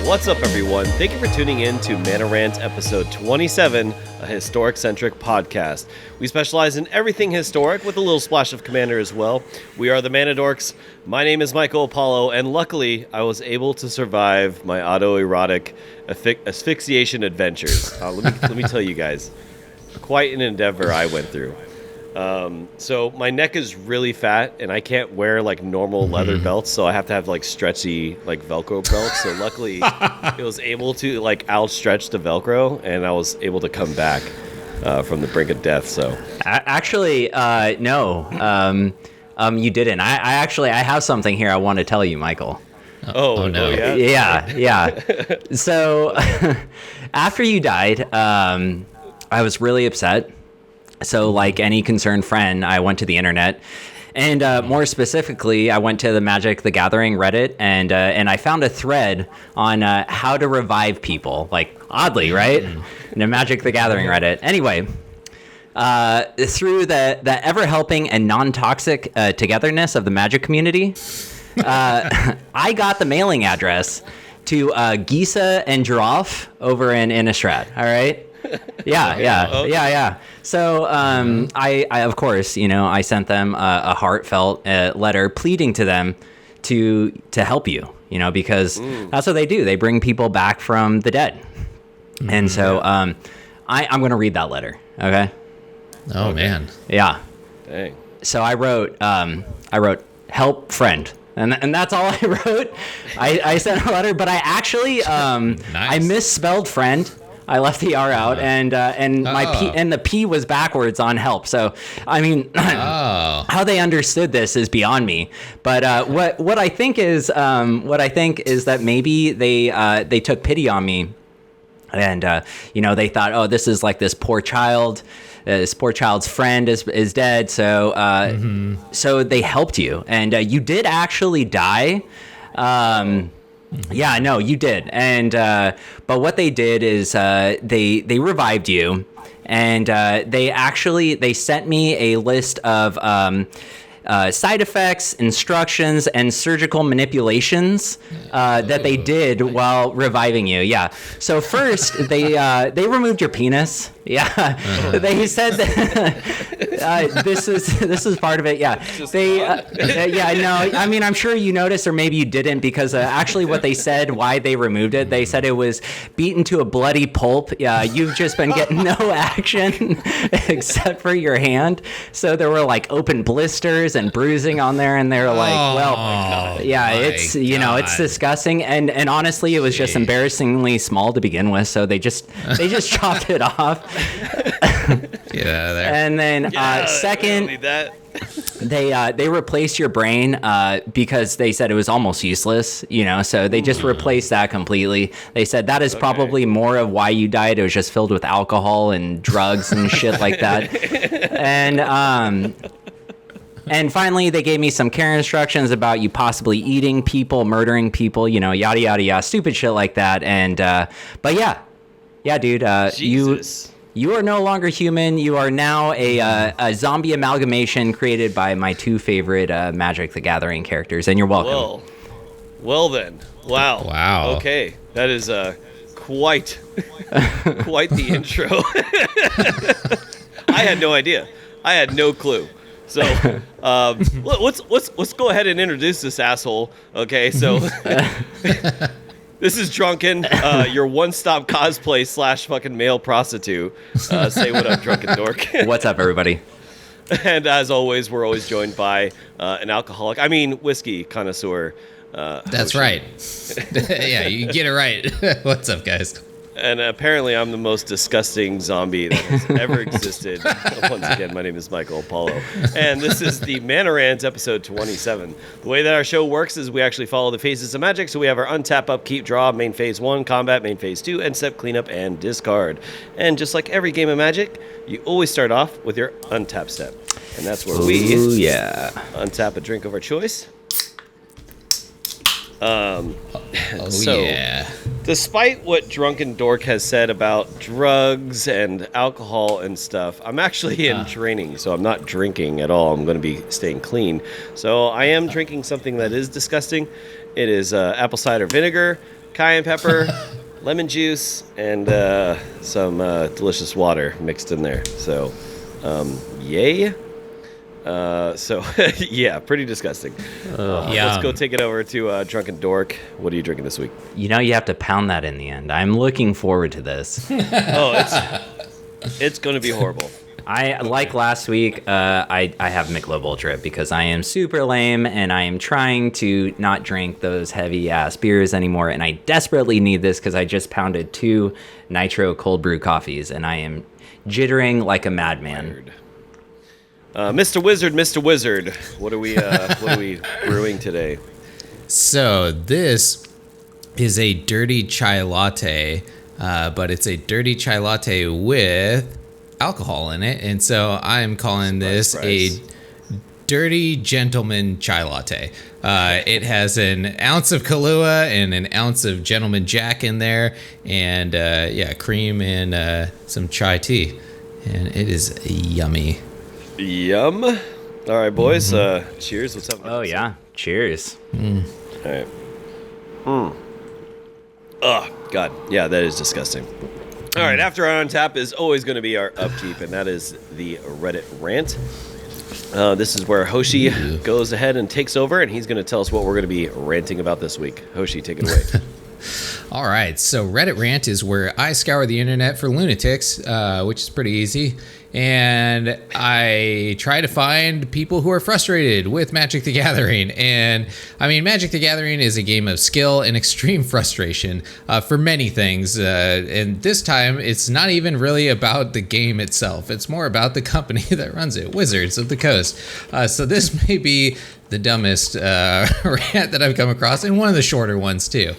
What's up, everyone? Thank you for tuning in to Mana Rant episode 27, a historic-centric podcast. We specialize in everything historic with a little splash of Commander as well. We are the Mana Dorks. My name is Michael Apollo, and luckily, I was able to survive my autoerotic asphyxiation adventures. Let me tell you guys, quite an endeavor I went through. So my neck is really fat and I can't wear like normal leather belts, so I have to have like stretchy like Velcro belts. So luckily it was able to like outstretch the Velcro and I was able to come back from the brink of death. So actually, no, you didn't. I have something here I want to tell you, Michael. Oh no. Yeah. So after you died, I was really upset. So like any concerned friend, I went to the internet, and more specifically, I went to the Magic the Gathering Reddit, and I found a thread on how to revive people. Like, oddly, right? In the Magic the Gathering Reddit. Anyway, through the ever-helping and non-toxic togetherness of the Magic community, I got the mailing address to Gisa and Giraffe over in Innistrad, all right? Yeah. So, I of course, I sent them a heartfelt letter pleading to them to help you, because that's what they do. They bring people back from the dead. And so, I'm going to read that letter. Okay. Oh, man. Yeah. Dang. So I wrote, help friend. And that's all I wrote. I sent a letter, but I actually, nice. I misspelled friend. I left the R out, and my P and the P was backwards on help. So, I mean, how they understood this is beyond me. But what I think is that maybe they took pity on me, and they thought, oh, this is like this poor child. This poor child's friend is dead. So so they helped you, and you did actually die. Yeah, no, you did. And but what they did is they revived you, and they sent me a list of side effects, instructions, and surgical manipulations that they did while reviving you. Yeah. So first they removed your penis. Yeah. They said that this is part of it. Yeah. I mean, I'm sure you noticed, or maybe you didn't, because actually what they said, why they removed it, they said it was beaten to a bloody pulp. Yeah. You've just been getting no action except for your hand. So there were like open blisters and bruising on there, and they're like, it's it's disgusting, and honestly it was just embarrassingly small to begin with, so they just chopped it off. Get out of there. And then second, they replaced your brain because they said it was almost useless, so they just replaced that completely. They said that is probably more of why you died. It was just filled with alcohol and drugs and shit like that. And finally, they gave me some care instructions about you possibly eating people, murdering people, yada, yada, yada, stupid shit like that. And, but yeah, dude, you are no longer human. You are now a zombie amalgamation created by my two favorite Magic the Gathering characters, and you're welcome. Well then. Wow. Okay. That is quite the intro. I had no idea. I had no clue. So let's go ahead and introduce this asshole. Okay, so this is Drunken, your one-stop cosplay / fucking male prostitute. Say what up, Drunken Dork. What's up, everybody? And as always, we're always joined by an alcoholic. I mean, whiskey connoisseur. That's right. Yeah, you get it right. What's up, guys? And apparently I'm the most disgusting zombie that has ever existed. Once again, my name is Michael Apollo. And this is the Mana Rant episode 27. The way that our show works is we actually follow the phases of Magic. So we have our Untap, Upkeep, Draw, Main Phase 1, Combat, Main Phase 2, End Step, Cleanup, and Discard. And just like every game of Magic, you always start off with your Untap step. And that's where we untap a drink of our choice. Despite what Drunken Dork has said about drugs and alcohol and stuff, I'm actually in training, so I'm not drinking at all. I'm going to be staying clean. So I am drinking something that is disgusting. It is apple cider vinegar cayenne pepper, lemon juice, and some delicious water mixed in there. So, yay. So, yeah, pretty disgusting. Let's go take it over to Drunken Dork. What are you drinking this week? You know, you have to pound that in the end. I'm looking forward to this. It's going to be horrible. I like last week. I have Michelob Ultra because I am super lame and I am trying to not drink those heavy ass beers anymore. And I desperately need this because I just pounded 2 nitro cold brew coffees and I am jittering like a madman. Mr. Wizard, what are we brewing today? So this is a dirty chai latte, but it's a dirty chai latte with alcohol in it, and so I'm calling this a dirty gentleman chai latte. It has an ounce of Kahlua and an ounce of Gentleman Jack in there, and cream and some chai tea, and it is yummy. Yum. All right, boys. Cheers. What's up? Oh yeah, cheers. All right. Oh God, yeah, that is disgusting. All right, after our Untap is always going to be our Upkeep, and that is the Reddit Rant. This is where Hoshi goes ahead and takes over, and he's going to tell us what we're going to be ranting about this week. Hoshi, take it away. All right, so Reddit Rant is where I scour the internet for lunatics, which is pretty easy. And I try to find people who are frustrated with Magic the Gathering. And I mean, Magic the Gathering is a game of skill and extreme frustration for many things. And this time, it's not even really about the game itself. It's more about the company that runs it, Wizards of the Coast. So this may be the dumbest rant that I've come across, and one of the shorter ones too.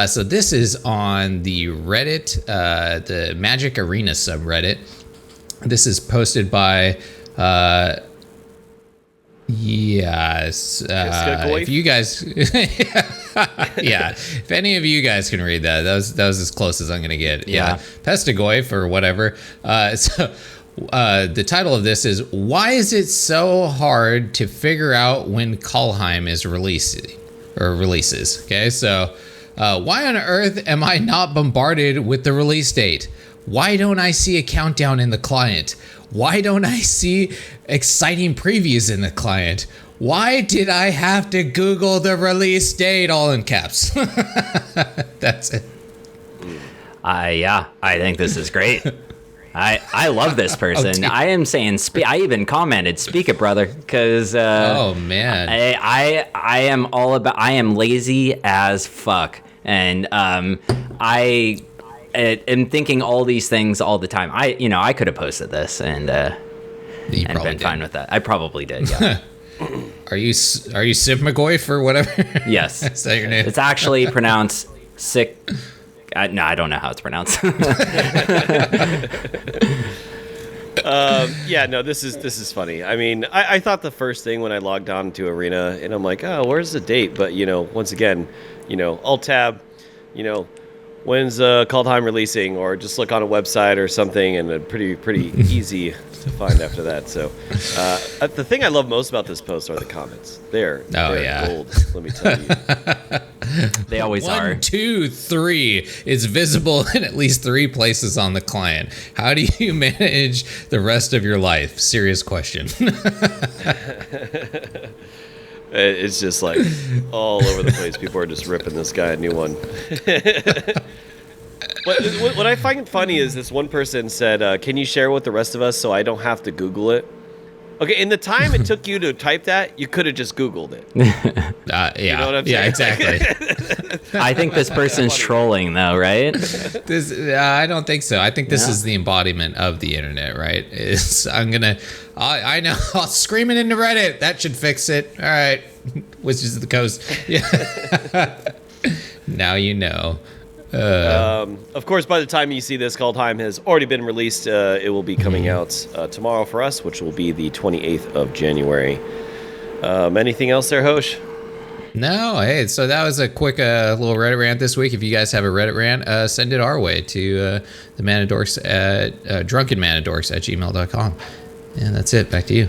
So this is on the Reddit, the Magic Arena subreddit. This is posted by, if you guys, if any of you guys can read that, that was as close as I'm going to get. Yeah. Pestagoyf or whatever. The title of this is, why is it so hard to figure out when Kaldheim is releases? Okay, so why on earth am I not bombarded with the release date? Why don't I see a countdown in the client? Why don't I see exciting previews in the client? Why did I have to Google the release date, all in caps? That's it. I think this is great. I love this person. I am saying, I even commented, speak it, brother, because oh man, I am all about. I am lazy as fuck, and I am thinking all these things all the time. I could have posted this and been fine with that. I probably did. Yeah. Are you Siv McGoy or whatever? Yes. Is that your name? It's actually pronounced sick. No, I don't know how it's pronounced. This is funny. I mean, I thought the first thing when I logged on to Arena, and I'm like, oh, where's the date? But once again, alt tab, when's Kaldheim releasing, or just look on a website or something, and pretty easy to find after that. So the thing I love most about this post are the comments. They're gold, let me tell you. They always are. 1, 2, 3. It's visible in at least 3 places on the client. How do you manage the rest of your life? Serious question. It's just like all over the place. People are just ripping this guy a new one. What I find funny is this one person said, can you share with the rest of us so I don't have to Google it? Okay, in the time it took you to type that, you could have just Googled it. You know what I'm saying? Yeah, exactly. I think this person's trolling, though, right? I don't think so. I think this is the embodiment of the internet, right? I know, I'll scream it into Reddit. That should fix it. All right, Wizards of the Coast. Yeah. Now you know. Of course, by the time you see this, Kaldheim has already been released. It will be coming out tomorrow for us, which will be the 28th of January. Anything else there, Hosh? No, hey, so that was a quick little Reddit rant this week. If you guys have a Reddit rant, send it our way to the Manadorks at drunkenmanadorks@gmail.com. And that's it. Back to you.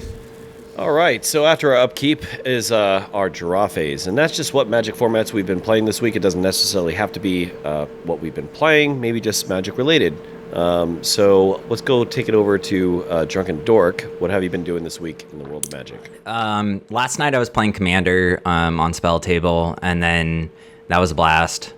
All right, so after our upkeep is our draw phase, and that's just what Magic formats we've been playing this week. It doesn't necessarily have to be what we've been playing, maybe just Magic related. So let's go take it over to Drunken Dork. What have you been doing this week in the world of Magic? Last night I was playing Commander on Spell Table, and then that was a blast.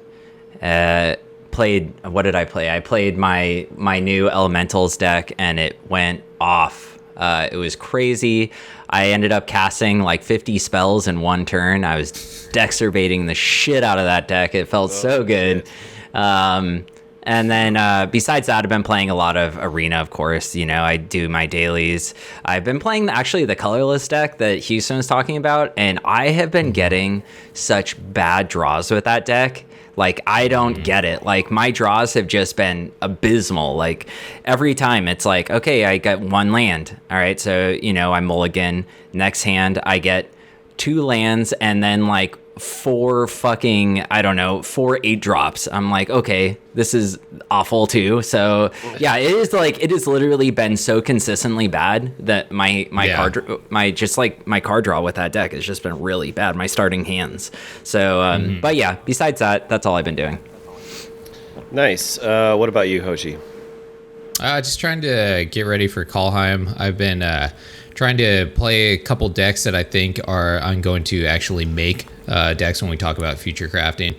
What did I play? I played my new Elementals deck, and it went off. It was crazy. I ended up casting like 50 spells in one turn. I was dexerbating the shit out of that deck. It felt so good. And then besides that, I've been playing a lot of Arena, of course. You know, I do my dailies. I've been playing actually the colorless deck that Houston was talking about, and I have been getting such bad draws with that deck. Like, I don't get it. Like, my draws have just been abysmal. Like, every time it's like, okay, I get one land. All right, so, you know, I mulligan. Next hand, I get 2 lands and then, like, 4 8-drops. I'm like, okay, this is awful too. So yeah, it is literally been so consistently bad that my card draw with that deck has just been really bad. My starting hands. So but yeah, besides that, that's all I've been doing. Nice. What about you, Hoshi? Just trying to get ready for Kaldheim. I've been trying to play a couple decks that I think I'm going to actually make decks when we talk about future crafting.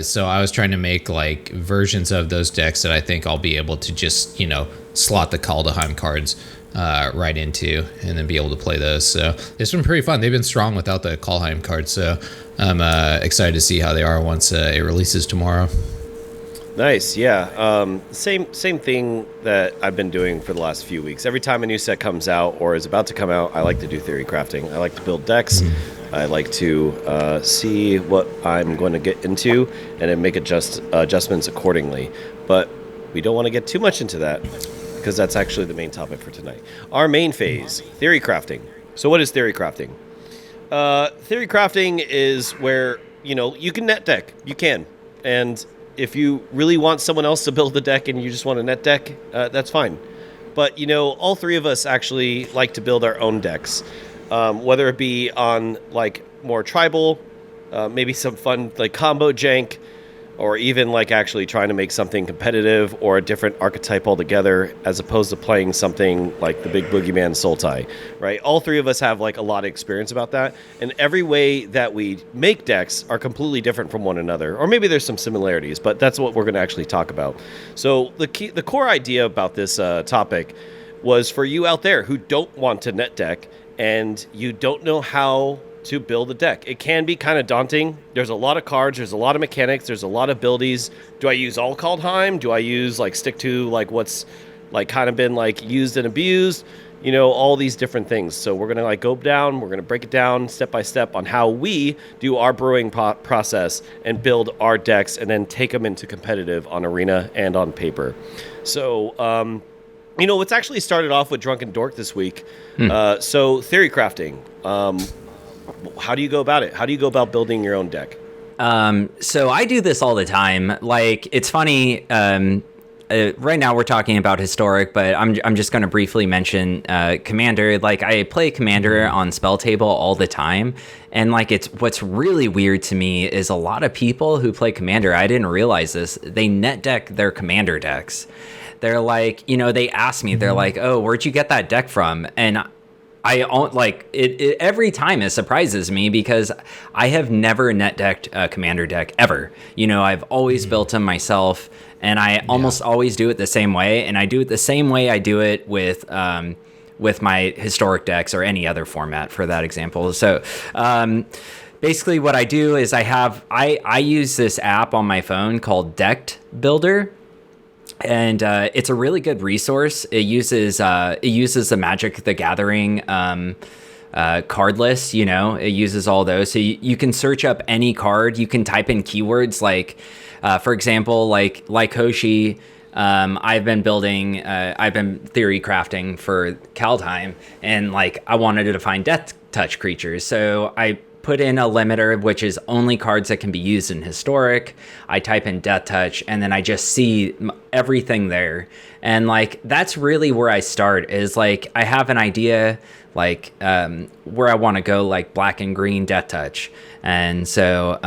So I was trying to make like versions of those decks that I think I'll be able to just, you know, slot the Kaldheim cards right into and then be able to play those. So it's been pretty fun. They've been strong without the Kaldheim cards. So I'm excited to see how they are once it releases tomorrow. Nice, yeah. Same thing that I've been doing for the last few weeks. Every time a new set comes out or is about to come out, I like to do theory crafting. I like to build decks. I like to see what I'm going to get into and then make adjustments accordingly. But we don't want to get too much into that because that's actually the main topic for tonight. Our main phase, theory crafting. So what is theory crafting? Theory crafting is where, you know, you can net deck. You can. And if you really want someone else to build the deck and you just want a net deck, that's fine. But, you know, all three of us actually like to build our own decks, whether it be on, like, more tribal, maybe some fun, like, combo jank, or even, like, actually trying to make something competitive or a different archetype altogether, as opposed to playing something like the big boogeyman Sultai, right? All three of us have, like, a lot of experience about that, and every way that we make decks are completely different from one another, or maybe there's some similarities, but that's what we're going to actually talk about. So the core idea about this topic was for you out there who don't want to net deck and you don't know how to build a deck. It can be kind of daunting. There's a lot of cards, there's a lot of mechanics, there's a lot of abilities. Do I use all Kaldheim? Do I use, like, stick to, like, what's, like, kind of been, like, used and abused? You know, all these different things. So we're going to, like, go down, we're going to break it down step by step on how we do our brewing process and build our decks and then take them into competitive on Arena and on paper. So, you know, it's actually started off with Drunken Dork this week. So theory crafting. How do you go about it? How do you go about building your own deck? So I do this all the time. Like, it's funny. Right now we're talking about historic, but I'm just going to briefly mention Commander. Like, I play Commander on Spell Table all the time, and like, what's really weird to me is a lot of people who play Commander, I didn't realize this, they net deck their Commander decks. They're like, you know, they ask me, they're like, oh, where'd you get that deck from? And I like it every time. It surprises me because I have never net decked a Commander deck ever. You know, I've always built them myself, and I almost always do it the same way. And I do it the same way I do it with my historic decks or any other format, for that example. So basically, what I do is I use this app on my phone called Decked Builder. And it's a really good resource. It uses the Magic the Gathering card list. You know, it uses all those. So you can search up any card. You can type in keywords like, for example, like Hoshi. I've been theory crafting for Kaldheim, and like I wanted to find Death Touch creatures. So I put in a limiter, which is only cards that can be used in Historic. I type in Death Touch, and then I just see everything there. And like, that's really where I start, is like, I have an idea, like, where I want to go, like black and green Death Touch. And so,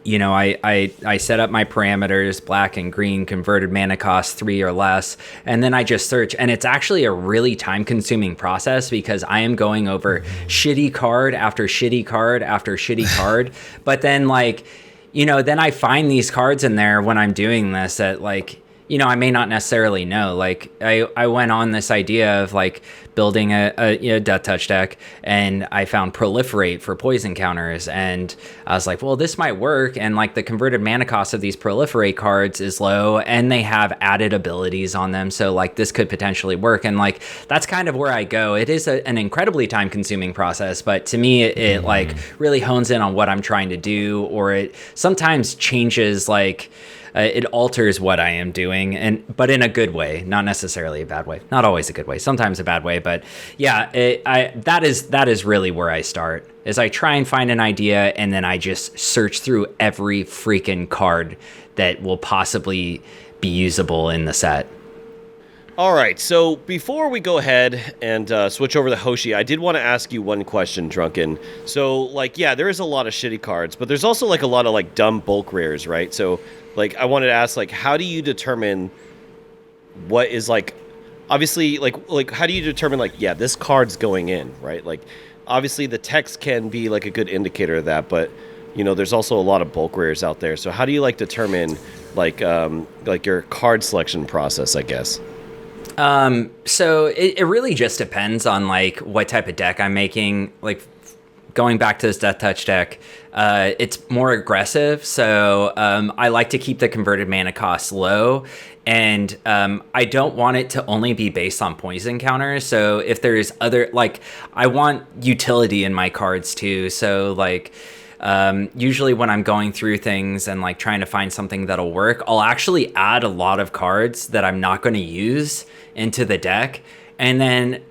you know, I set up my parameters, black and green, converted mana cost 3 or less, and then I just search. And it's actually a really time-consuming process, because I am going over shitty card after shitty card after shitty card. But then, like, you know, then I find these cards in there when I'm doing this that, like, you know, I may not necessarily know. Like, I went on this idea of like building a you know, Death Touch deck, and I found Proliferate for poison counters, and I was like, well, this might work. And like, the converted mana cost of these Proliferate cards is low, and they have added abilities on them, so like, this could potentially work. And like, that's kind of where I go. It is an incredibly time consuming process, but to me, it like really hones in on what I'm trying to do, or it sometimes changes, like, it alters what I am doing, but in a good way, not necessarily a bad way. Not always a good way, sometimes a bad way. But yeah, that is really where I start. Is I try and find an idea, and then I just search through every freaking card that will possibly be usable in the set. All right, so before we go ahead and switch over to Hoshi, I did want to ask you one question, Drunken. So, like, yeah, there is a lot of shitty cards, but there's also, like, a lot of, like, dumb bulk rares, right? So, like, I wanted to ask, like, how do you determine what is, like, obviously, like, how do you determine, like, yeah, this card's going in, right? Like, obviously, the text can be, like, a good indicator of that, but, you know, there's also a lot of bulk rares out there. So how do you, like, determine, like your card selection process, I guess? So it really just depends on like what type of deck I'm making. Like, going back to this Death Touch deck, it's more aggressive. So I like to keep the converted mana costs low, and I don't want it to only be based on poison counters. So if there's other, like, I want utility in my cards too. So like, usually when I'm going through things and like trying to find something that'll work, I'll actually add a lot of cards that I'm not going to use into the deck. And then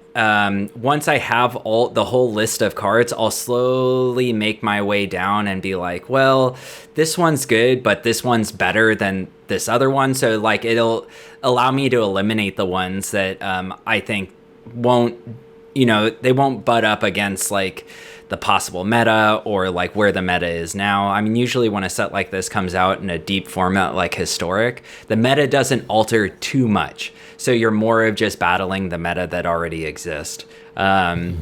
once I have the whole list of cards, I'll slowly make my way down and be like, well, this one's good, but this one's better than this other one. So like, it'll allow me to eliminate the ones that I think won't, you know, they won't butt up against like the possible meta, or like where the meta is now. I mean, usually when a set like this comes out in a deep format like Historic, the meta doesn't alter too much. So you're more of just battling the meta that already exists. But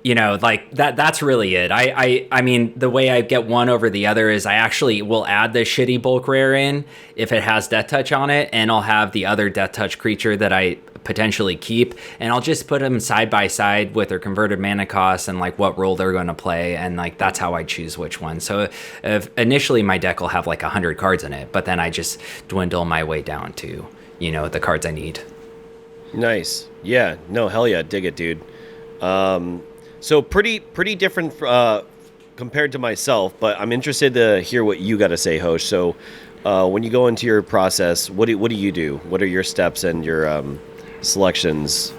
you know, like that's really it. I mean, the way I get one over the other is I actually will add the shitty bulk rare in if it has Death Touch on it, and I'll have the other Death Touch creature that I potentially keep, and I'll just put them side by side with their converted mana costs and like what role they're going to play, and like that's how I choose which one. So initially my deck will have like 100 cards in it, but then I just dwindle my way down to, you know, the cards I need. Nice. Yeah. No, hell yeah. Dig it, dude. So pretty different compared to myself, but I'm interested to hear what you got to say, Hosh. So when you go into your process, what do you do? What are your steps and your selections?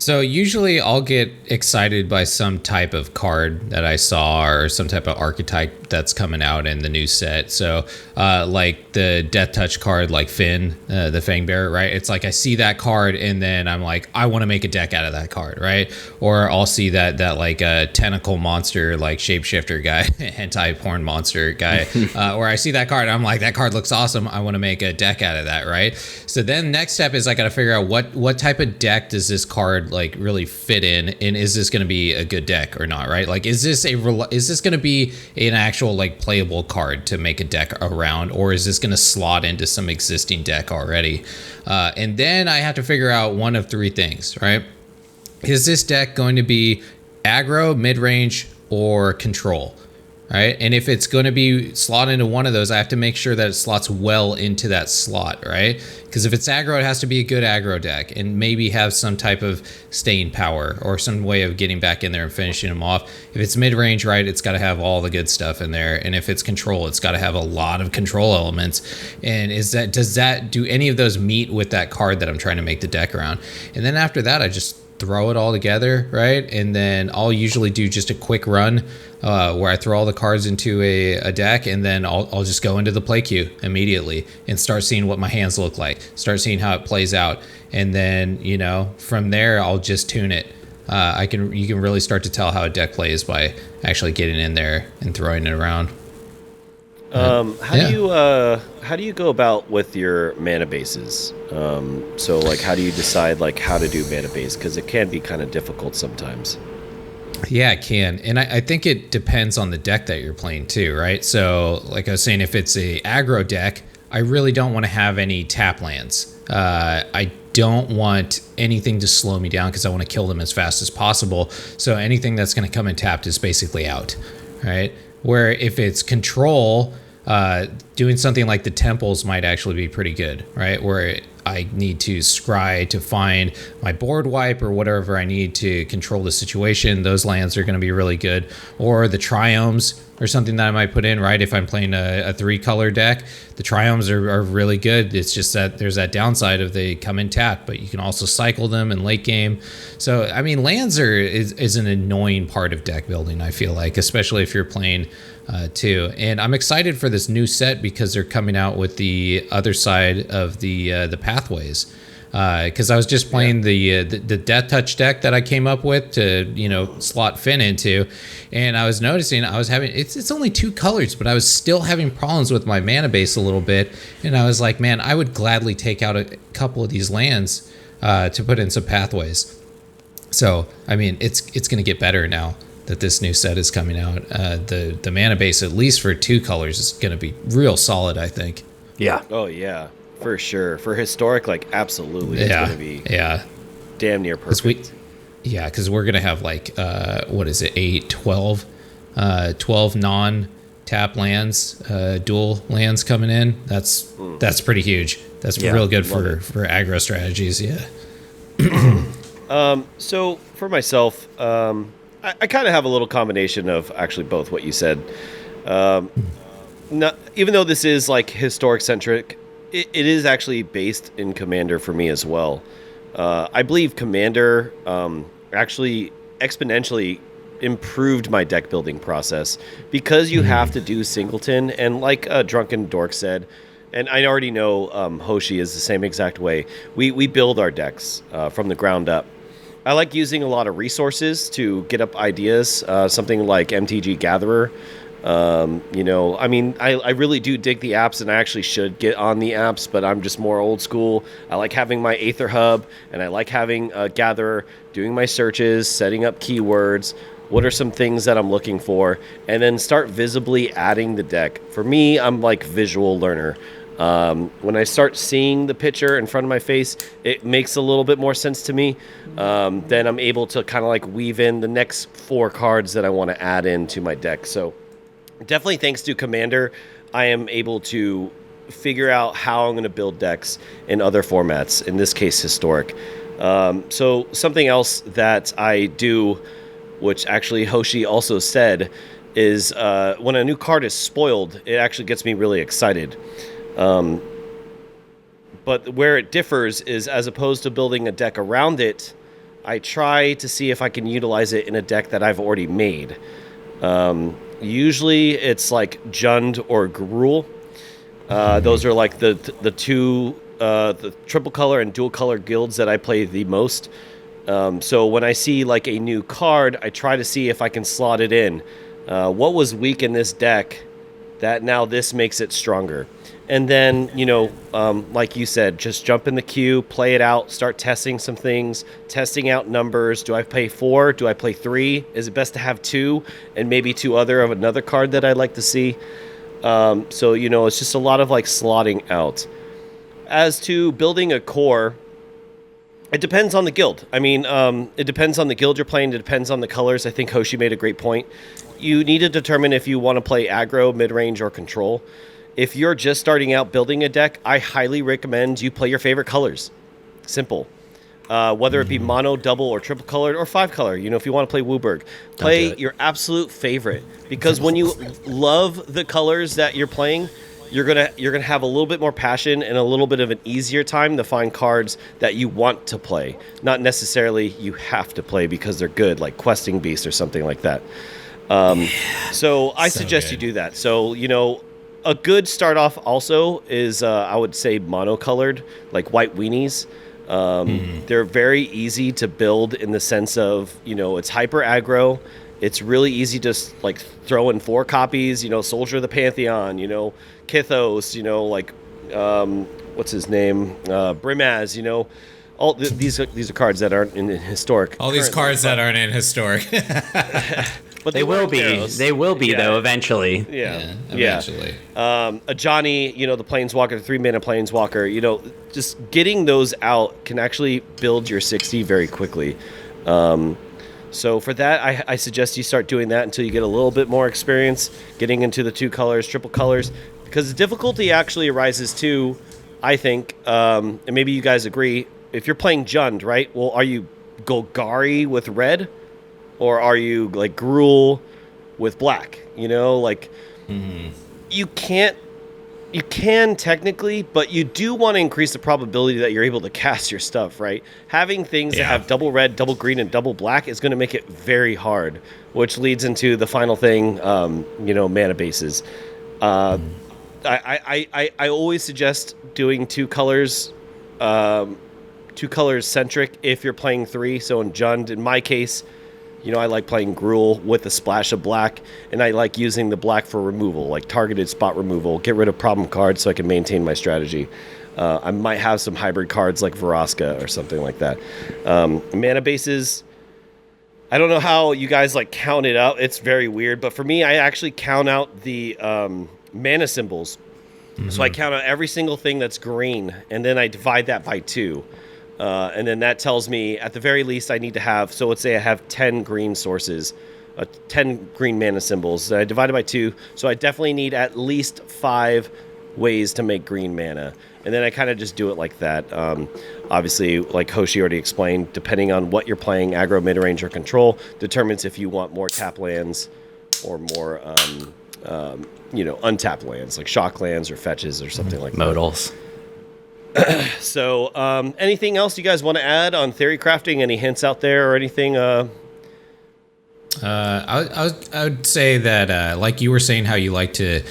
So usually I'll get excited by some type of card that I saw, or some type of archetype that's coming out in the new set. So like the Death Touch card, like Finn, the Fangbearer, right? It's like I see that card and then I'm like, I want to make a deck out of that card, right? Or I'll see that like a tentacle monster, like shapeshifter guy, hentai porn monster guy, or I see that card and I'm like, that card looks awesome. I want to make a deck out of that, right? So then next step is I got to figure out what type of deck does this card like really fit in, and is this going to be a good deck or not, right? Like, is this going to be an actual like playable card to make a deck around, or is this going to slot into some existing deck already? And then I have to figure out one of three things, right? Is this deck going to be aggro, mid-range, or control? Right, and if it's going to be slot into one of those, I have to make sure that it slots well into that slot, right? Because if it's aggro, it has to be a good aggro deck, and maybe have some type of staying power or some way of getting back in there and finishing them off. If it's mid-range, right, it's got to have all the good stuff in there, and if it's control, it's got to have a lot of control elements. And do any of those meet with that card that I'm trying to make the deck around? And then after that, I just throw it all together, right? And then I'll usually do just a quick run where I throw all the cards into a deck, and then I'll just go into the play queue immediately and start seeing what my hands look like, start seeing how it plays out. And then, from there, I'll just tune it. You can really start to tell how a deck plays by actually getting in there and throwing it around. How do you go about with your mana bases? So like, how do you decide like how to do mana base? Because it can be kind of difficult sometimes. Yeah, it can. And I think it depends on the deck that you're playing too, right? So like I was saying, if it's a aggro deck, I really don't want to have any tap lands. I don't want anything to slow me down because I want to kill them as fast as possible. So anything that's going to come in tapped is basically out, right? Where if it's control, doing something like the temples might actually be pretty good, right? Where I need to scry to find my board wipe or whatever I need to control the situation. Those lands are going to be really good. Or the triomes or something that I might put in, right? If I'm playing a 3-color deck, the triomes are really good. It's just that there's that downside of they come in tap, but you can also cycle them in late game. So, I mean, lands is an annoying part of deck building, I feel like, especially if you're playing too. And I'm excited for this new set because they're coming out with the other side of the pathways. Because I was just playing the Death Touch deck that I came up with to slot Finn into, and I was noticing I was having it's only 2 colors, but I was still having problems with my mana base a little bit, and I was like, man, I would gladly take out a couple of these lands to put in some pathways. So I mean, it's going to get better now that this new set is coming out. The mana base, at least for 2 colors, is going to be real solid, I think. Yeah. Oh yeah. For sure. For historic, like, absolutely. It's going to be damn near perfect. Because we're going to have, like, 12 non-tap lands, dual lands coming in. That's pretty huge. That's real good for aggro strategies, yeah. So, for myself, I kind of have a little combination of actually both what you said. Even though this is, like, historic-centric, it is actually based in Commander for me as well. I believe Commander actually exponentially improved my deck building process because you have to do singleton, and like Drunken Dork said, and I already know Hoshi is the same exact way. We build our decks from the ground up. I like using a lot of resources to get up ideas, something like MTG Gatherer. I really do dig the apps, and I actually should get on the apps, but I'm just more old school. I like having my Aether Hub, and I like having a Gatherer, doing my searches, setting up keywords. What are some things that I'm looking for? And then start visibly adding the deck. For me, I'm like visual learner. When I start seeing the picture in front of my face, it makes a little bit more sense to me. Then I'm able to kind of like weave in the next 4 cards that I want to add into my deck. So definitely thanks to Commander, I am able to figure out how I'm going to build decks in other formats, in this case, historic. So something else that I do, which actually Hoshi also said, is when a new card is spoiled, it actually gets me really excited. But where it differs is, as opposed to building a deck around it, I try to see if I can utilize it in a deck that I've already made. Usually it's like Jund or Gruul. Those are like the two the triple color and dual color guilds that I play the most. So when I see like a new card, I try to see if I can slot it in. What was weak in this deck that now this makes it stronger? And then, like you said, just jump in the queue, play it out, start testing some things, testing out numbers. Do I play 4? Do I play 3? Is it best to have 2 and maybe 2 other of another card that I'd like to see? So, it's just a lot of like slotting out. As to building a core, it depends on the guild. I mean, it depends on the guild you're playing. It depends on the colors. I think Hoshi made a great point. You need to determine if you want to play aggro, mid-range, or control. If you're just starting out building a deck, I highly recommend you play your favorite colors. Simple. Whether it be mono, double, or triple colored, or 5 color. If you want to play Wooburg, play your absolute favorite. Because when you love the colors that you're playing, you're gonna have a little bit more passion and a little bit of an easier time to find cards that you want to play, not necessarily you have to play because they're good, like Questing Beast or something like that. So I suggest you do that. So, you know, a good start off also is I would say monocolored, like white weenies. They're very easy to build in the sense of, you know, it's hyper aggro. It's really easy to like throw in 4 copies, you know, Soldier of the Pantheon, you know, Kithos, you know, like what's his name, Brimaz, you know, all these are cards that aren't in historic. All these cards that aren't in historic. But they will be. Theros. They will be Yeah. though eventually. Yeah, eventually. A Johnny, you know, the Planeswalker, the 3-mana Planeswalker, you know, just getting those out can actually build your 60 very quickly. So for that, I suggest you start doing that until you get a little bit more experience getting into the 2 colors, triple colors, because the difficulty actually arises too, I think, and maybe you guys agree, if you're playing Jund, right? Well, are you Golgari with red? Or are you like Gruul with black? You know, like you can technically, but you do want to increase the probability that you're able to cast your stuff, right? Having things that have double red, double green, and double black is going to make it very hard, which leads into the final thing, you know, mana bases. I always suggest doing 2 colors, 2 colors centric if you're playing 3. So in Jund, in my case, you know, I like playing Gruul with a splash of black, and I like using the black for removal, like targeted spot removal, get rid of problem cards so I can maintain my strategy. I might have some hybrid cards like Vraska or something like that. Mana bases, I don't know how you guys like count it out. It's very weird, but for me, I actually count out the mana symbols. So I count out every single thing that's green, and then I divide that by 2. And then that tells me, at the very least, I need to have, so let's say I have 10 green sources, 10 green mana symbols. I divide it by 2, so I definitely need at least 5 ways to make green mana. And then I kind of just do it like that. Obviously, like Hoshi already explained, depending on what you're playing, aggro, mid-range, or control, determines if you want more tap lands or more, you know, untapped lands, like shock lands or fetches or something like that. Modals. So, anything else you guys want to add on theory crafting? Any hints out there or anything? I would say that, like you were saying, how you like to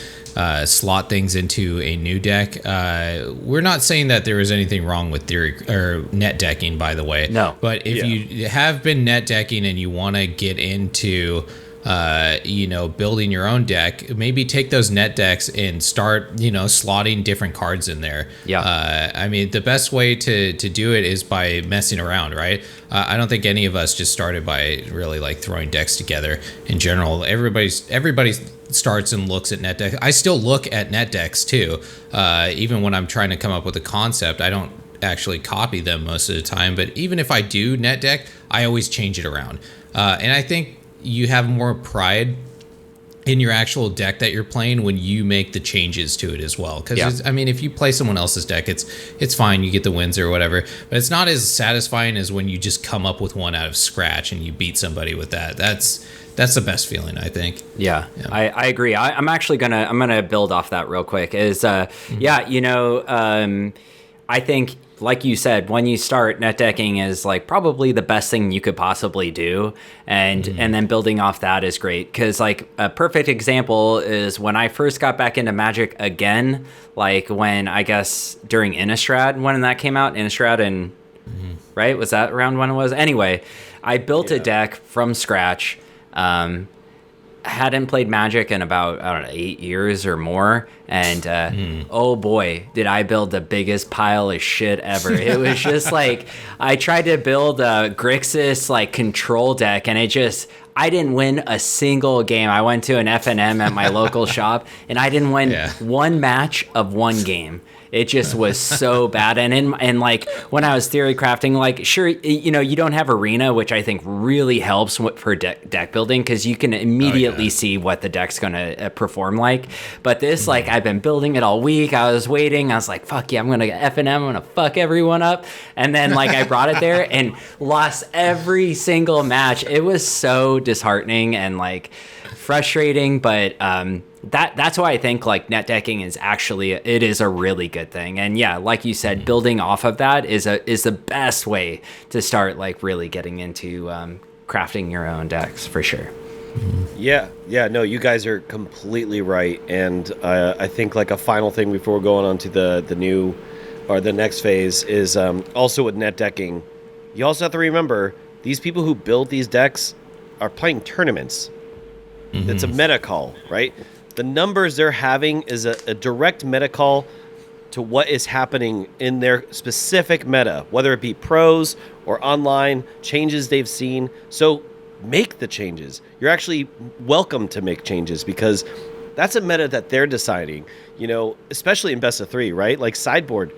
slot things into a new deck. We're not saying that there is anything wrong with theory or net decking, by the way. No. But if you have been net decking and you want to get into you know, building your own deck, maybe take those net decks and start, you know, slotting different cards in there. Yeah. I mean, the best way to do it is by messing around, right? I don't think any of us just started by really like throwing decks together in general. Everybody starts and looks at net decks. I still look at net decks too. Even when I'm trying to come up with a concept, I don't actually copy them most of the time. But even if I do net deck, I always change it around. And I think you have more pride in your actual deck that you're playing when you make the changes to it as well. Because I mean, if you play someone else's deck, it's fine, you get the wins or whatever, but it's not as satisfying as when you just come up with one out of scratch and you beat somebody with that. That's the best feeling, I think. Yeah. I agree. I'm actually gonna build off that real quick. Yeah, you know, I think, like you said, when you start, net decking is like probably the best thing you could possibly do, and then building off that is great. Because like a perfect example is when I first got back into Magic again, like when I guess during Innistrad, when that came out, Innistrad, and right, was that around when it was? Anyway, I built a deck from scratch. Hadn't played Magic in about, I don't know, 8 years or more, and oh boy, did I build the biggest pile of shit ever. It was just like, I tried to build a Grixis like control deck, and I didn't win a single game. I went to an FNM at my local shop, and I didn't win one match of one game. It just was so bad. And like when I was theory crafting, like, sure, you know, you don't have arena, which I think really helps for deck building, because you can immediately see what the deck's going to perform like. But this, like, I've been building it all week. I was waiting. I was like, fuck yeah, I'm going to get FNM. I'm going to fuck everyone up. And then like I brought it there and lost every single match. It was so disheartening and like frustrating, but that's why I think like net decking is actually it is a really good thing. And yeah, like you said, building off of that is the best way to start like really getting into crafting your own decks for sure. Yeah, no, you guys are completely right. And I think like a final thing before going on to the new or the next phase is also with net decking. You also have to remember these people who build these decks are playing tournaments. It's a meta call, right? The numbers they're having is a direct meta call to what is happening in their specific meta, whether it be pros or online, changes they've seen. So make the changes. You're actually welcome to make changes because that's a meta that they're deciding, especially in best of 3, right? Like sideboard,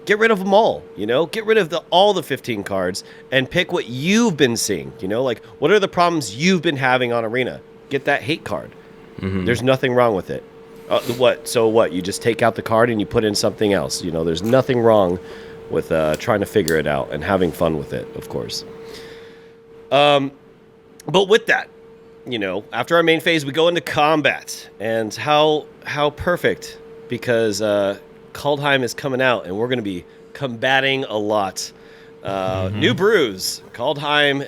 get rid of them all, get rid of all the 15 cards and pick what you've been seeing, like what are the problems you've been having on Arena? Get that hate card. There's nothing wrong with it. So what? You just take out the card and you put in something else. There's nothing wrong with trying to figure it out and having fun with it, of course. But with that, after our main phase, we go into combat. And how perfect, because Kaldheim is coming out, and we're going to be combating a lot. New brews. Kaldheim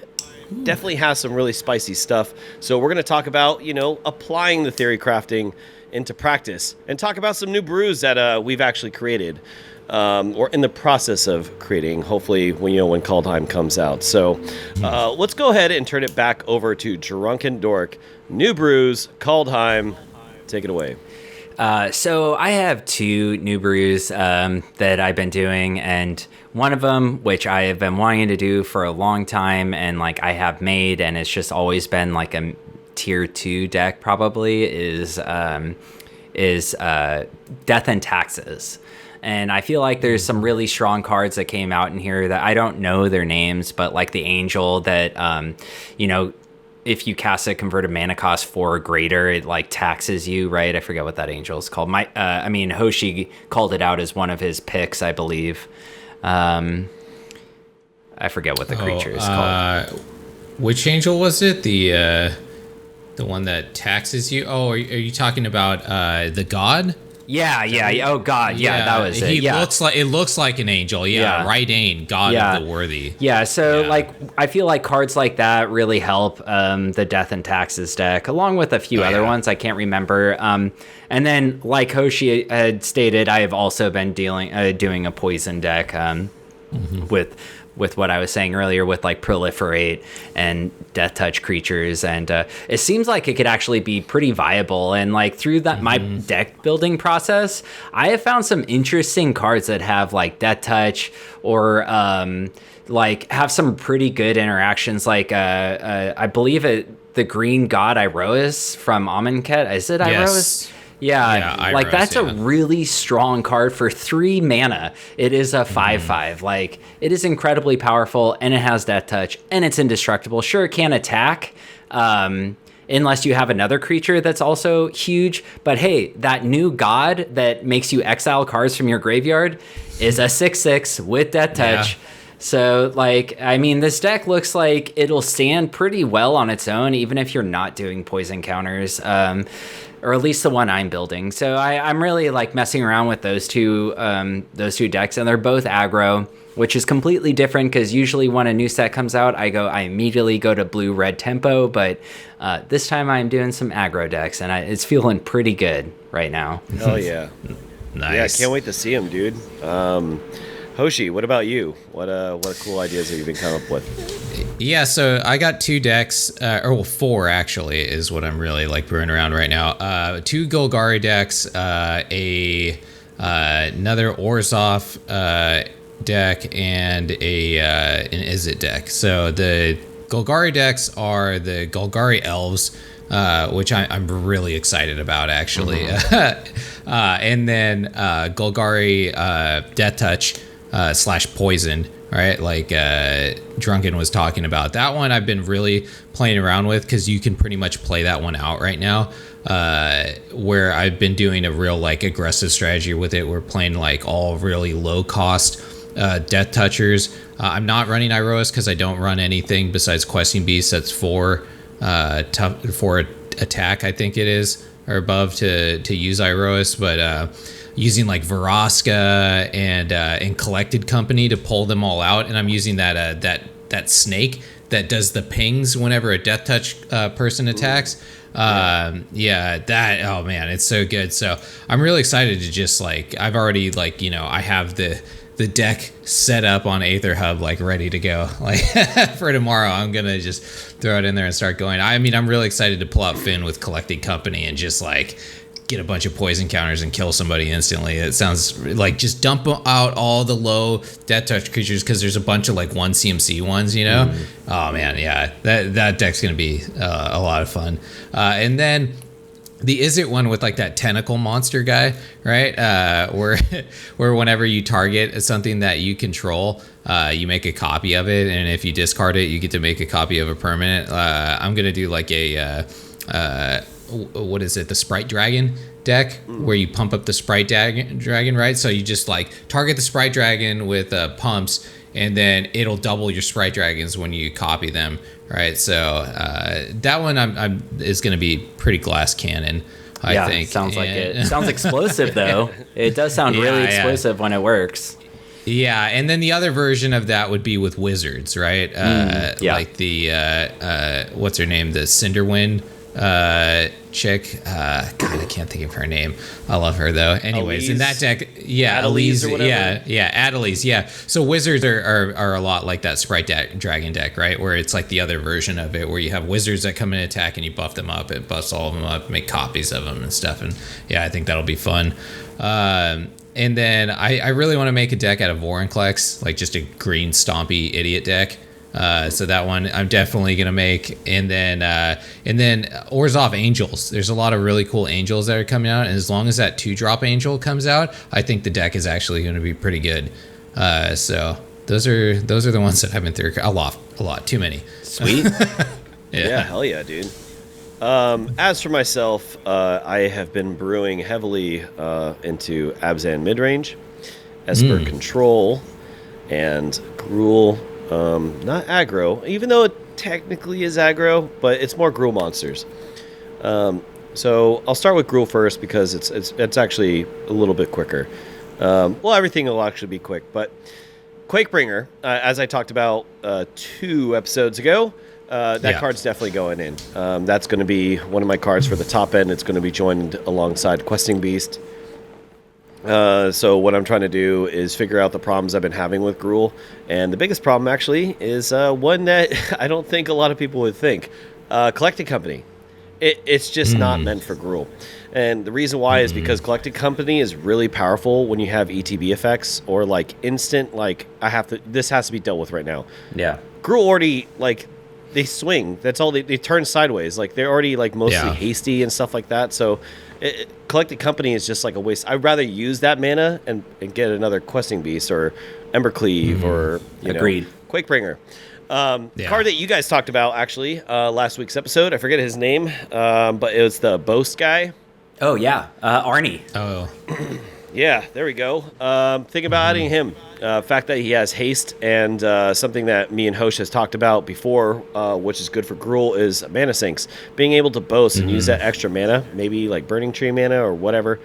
definitely has some really spicy stuff. So we're going to talk about, applying the theory crafting into practice and talk about some new brews that we've actually created. Or in the process of creating, hopefully, when Kaldheim comes out. So let's go ahead and turn it back over to Drunken Dork. New brews, Kaldheim, take it away. So I have 2 new brews that I've been doing, and one of them, which I have been wanting to do for a long time, and like I have made, and it's just always been like a tier 2 deck probably, is Death and Taxes. And I feel like there's some really strong cards that came out in here that I don't know their names, but like the Angel that, if you cast a converted mana cost 4 or greater, it like taxes you, right? I forget what that Angel is called. Hoshi called it out as one of his picks, I believe. I forget what the creature is called. Which Angel was it? The one that taxes you? Oh, are you talking about the God? Yeah. Oh God, yeah, that was it. It looks like an angel. Yeah. Right Ain, God of the Worthy. Yeah. So I feel like cards like that really help the Death and Taxes deck, along with a few other ones I can't remember. And then, like Hoshi had stated, I have also been doing a poison deck with what I was saying earlier with like Proliferate and Death Touch creatures, and it seems like it could actually be pretty viable. And like through that my deck building process, I have found some interesting cards that have like Death Touch or like have some pretty good interactions. Like I believe the Green God Iroas from Amonkhet. Is it Iroas? Yes. Yeah, like Iroas, that's a really strong card for 3 mana. It is a 5/5. Like it is incredibly powerful, and it has Death Touch, and it's indestructible. Sure, it can't attack, unless you have another creature that's also huge. But hey, that new God that makes you exile cards from your graveyard is a 6/6 with Death Touch. Yeah. So, this deck looks like it'll stand pretty well on its own, even if you're not doing poison counters. Or at least the one I'm building. So I'm really messing around with those two decks, and they're both aggro, which is completely different because usually when a new set comes out, I immediately go to blue-red tempo, but this time I'm doing some aggro decks, and it's feeling pretty good right now. Hell yeah. Nice. Yeah, I can't wait to see them, dude. Hoshi, what about you? What cool ideas have you been coming up with? Yeah, so I got 2 decks, 4 actually is what I'm really brewing around right now. 2 Golgari decks, another Orzhov deck, and an Izzet deck. So the Golgari decks are the Golgari Elves, which I'm really excited about actually. And then Golgari Death Touch / Poison. Right, Drunken was talking about. That one I've been really playing around with because you can pretty much play that one out right now. Where I've been doing a real aggressive strategy with it. We're playing all really low cost Death Touchers. I'm not running Iroas because I don't run anything besides Questing Beast that's for attack, I think it is, or above to use Iroas, but using like Vraska and Collected Company to pull them all out, and I'm using that snake that does the pings whenever a Death Touch person attacks. That, oh man, it's so good. So I'm really excited to just like, I've already like, I have the deck set up on Aether Hub, like ready to go. Like for tomorrow, I'm gonna just throw it in there and start going. I mean, I'm really excited to pull out Finn with Collected Company and just like get a bunch of poison counters and kill somebody instantly. It sounds like just dump out all the low Death Touch creatures, because there's a bunch of like 1 CMC ones, Oh man, yeah, that deck's gonna be a lot of fun. And then the Izzet one with like that tentacle monster guy, right? Where whenever you target something that you control, you make a copy of it, and if you discard it, you get to make a copy of a permanent. I'm gonna do like a what is it? The Sprite Dragon deck, where you pump up the Sprite Dragon, right? So you just like target the Sprite Dragon with pumps, and then it'll double your Sprite Dragons when you copy them, right? So that one is going to be pretty glass cannon, I think. Sounds like it. It sounds explosive, though. It does sound really explosive when it works. Yeah, and then the other version of that would be with wizards, right? Like the, what's her name? The Cinderwind chick. God, I can't think of her name. I love her though. Anyways, in that deck, Elise, Adelize, yeah. So wizards are a lot like that Sprite Dragon deck, right? Where it's like the other version of it, where you have wizards that come in and attack, and you buff them up, and buffs all of them up, make copies of them and stuff. And yeah, I think that'll be fun. And then I really want to make a deck out of Vorinclex, like just a green stompy idiot deck. So that one I'm definitely gonna make, and then Orzhov Angels. There's a lot of really cool angels that are coming out, and as long as that 2-drop angel comes out, I think the deck is actually going to be pretty good. So those are the ones that I've been through a lot, too many. Sweet. Yeah, hell yeah, dude. As for myself, I have been brewing heavily into Abzan midrange, Esper Control, and Gruul. Not aggro, even though it technically is aggro, but it's more Gruul monsters. So I'll start with Gruul first, because it's actually a little bit quicker. Well, everything will actually be quick, but Quakebringer, as I talked about 2 episodes ago, that card's definitely going in. That's going to be one of my cards for the top end. It's going to be joined alongside Questing Beast. So what I'm trying to do is figure out the problems I've been having with Gruul, and the biggest problem actually is one that I don't think a lot of people would think. Collected Company. It's just not meant for Gruul, and the reason why is because Collected Company is really powerful when you have ETB effects or like instant, like this has to be dealt with right now. Yeah, Gruul already, like, they swing. That's all. They turn sideways. Like, they're already like mostly hasty and stuff like that. So Collected Company is just like a waste. I'd rather use that mana and get another Questing Beast or Embercleave or Agreed. Quakebringer. Card that you guys talked about actually last week's episode. I forget his name, but it was the Boast guy. Oh yeah, Arnie. Oh. Yeah, there we go. Think about adding him. Fact that he has haste, and something that me and Hosh has talked about before, which is good for Gruul, is mana sinks. Being able to boast and use that extra mana, maybe like Burning Tree mana or whatever,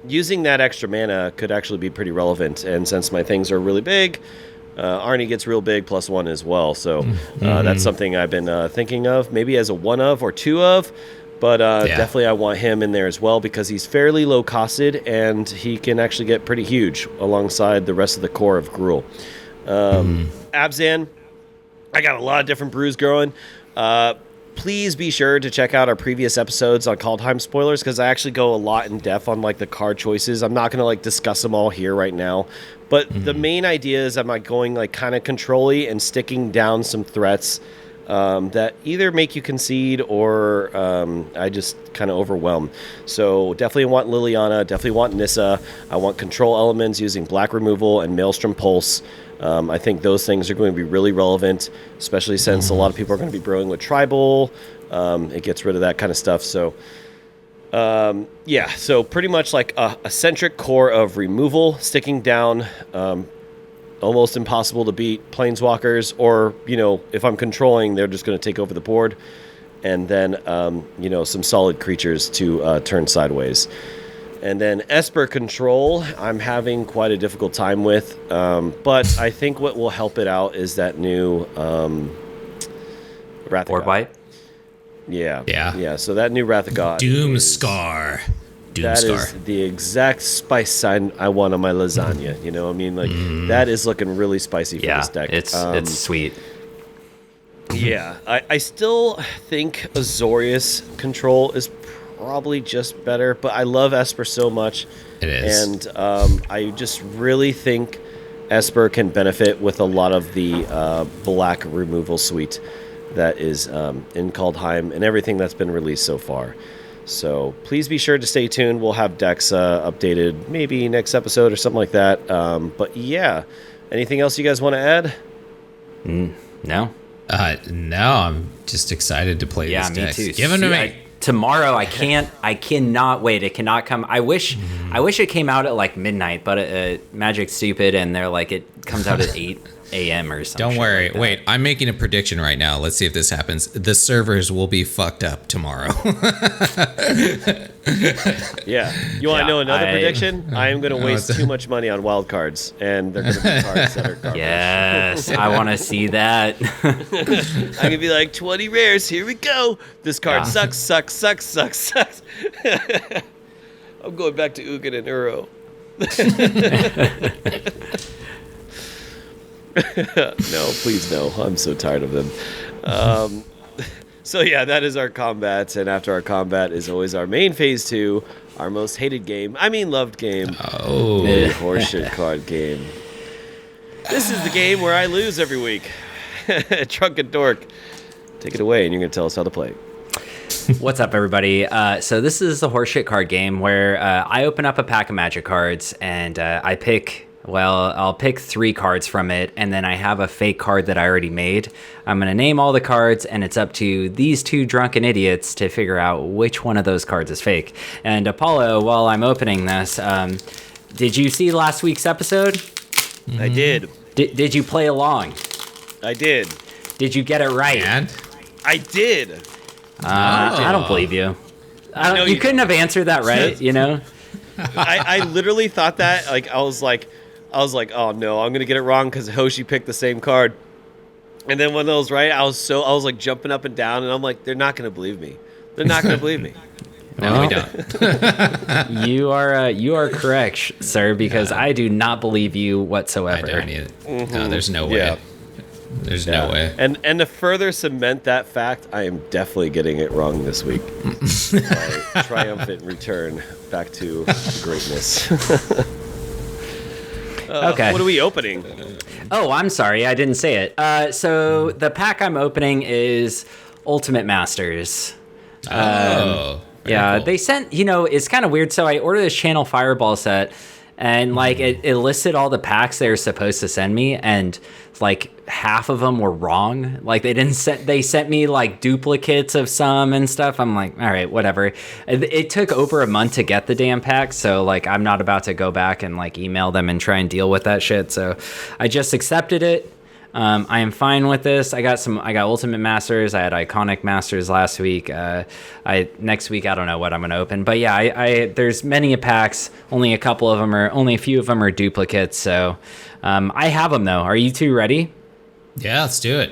using that extra mana could actually be pretty relevant. And since my things are really big, Arnie gets real big +1 as well. So that's something I've been thinking of, maybe as a 1 of or 2 of. But definitely I want him in there as well, because he's fairly low-costed, and he can actually get pretty huge alongside the rest of the core of Gruul. Abzan, I got a lot of different brews growing. Please be sure to check out our previous episodes on Kaldheim spoilers, because I actually go a lot in depth on like the card choices. I'm not going to like discuss them all here right now. But the main idea is I'm like going like kind of control-y and sticking down some threats that either make you concede or I just kind of overwhelm. So definitely want Liliana, definitely want Nissa. I want control elements using Black Removal and Maelstrom Pulse. I think those things are going to be really relevant, especially since a lot of people are going to be brewing with Tribal. It gets rid of that kind of stuff. So so pretty much like a centric core of removal, sticking down almost impossible to beat Planeswalkers, or, if I'm controlling, they're just going to take over the board. and then some solid creatures to turn sideways. And then Esper Control, I'm having quite a difficult time with, but I think what will help it out is that new Wrath of Board God. wipe. Yeah. So that new Wrath of God, Doomscar. that is the exact spice I want on my lasagna. You know, I mean, like that is looking really spicy for this deck. It's sweet. Yeah, I still think Azorius Control is probably just better, but I love Esper so much. It is. And I just really think Esper can benefit with a lot of the black removal suite that is in Kaldheim and everything that's been released so far. So please be sure to stay tuned. We'll have decks updated maybe next episode or something like that. But yeah, anything else you guys want to add? No. No, I'm just excited to play Yeah, these me decks. too. Give them to me. Tomorrow, I cannot wait. It cannot come. I wish it came out at like midnight, but Magic's stupid, and they're like, it comes out at 8 a.m. or something. Don't worry. Like that. Wait, I'm making a prediction right now. Let's see if this happens. The servers will be fucked up tomorrow. Yeah. You want to know another prediction? I am going to waste it's- too much money on wild cards, and they're going to be cards that are garbage. Yes, I want to see that. I could be like, 20 rares, here we go. This card Yeah. sucks. I'm going back to Ugin and Uro. No, please no. I'm so tired of them. So yeah, that is our combat, and after our combat is always our main phase 2, our most hated game. I mean loved game. Oh. The horseshit card game. This is the game where I lose every week. Drunken Dork. Take it away, and you're going to tell us how to play. What's up, everybody? So this is the horseshit card game where I open up a pack of Magic cards and I'll pick 3 cards from it, and then I have a fake card that I already made. I'm going to name all the cards, and it's up to these 2 drunken idiots to figure out which one of those cards is fake. And Apollo, while I'm opening this, did you see last week's episode? I did. Did you play along? I did. Did you get it right? And? I did. I don't believe you. know You you couldn't have answered that right, you know? I literally thought that. Like I was like, oh no, I'm gonna get it wrong because Hoshi picked the same card. And then when that was right, I was like jumping up and down, and I'm like, they're not gonna believe me. They're not gonna believe me. No, we don't. You are correct, sir, because I do not believe you I whatsoever. don't either. No, there's no way. Yeah. There's no way. And to further cement that fact, I am definitely getting it wrong this week. My triumphant return back to greatness. Okay. What are we opening? Oh, I'm sorry, I didn't say it. So the pack I'm opening is Ultimate Masters. Oh. very Yeah, cool. they sent, it's kind of weird. So I ordered this Channel Fireball set, and like it listed all the packs they were supposed to send me, and like half of them were wrong. Like they sent me like duplicates of some and stuff. I'm like, all right, whatever. It took over a month to get the damn pack, so like I'm not about to go back and like email them and try and deal with that shit. So I just accepted it. I am fine with this. I got Ultimate Masters. I had Iconic Masters last week. Next week I don't know what I'm gonna open, but yeah, I there's many packs. Only a few of them are duplicates. So I have them though. Are you two ready? Yeah, let's do it.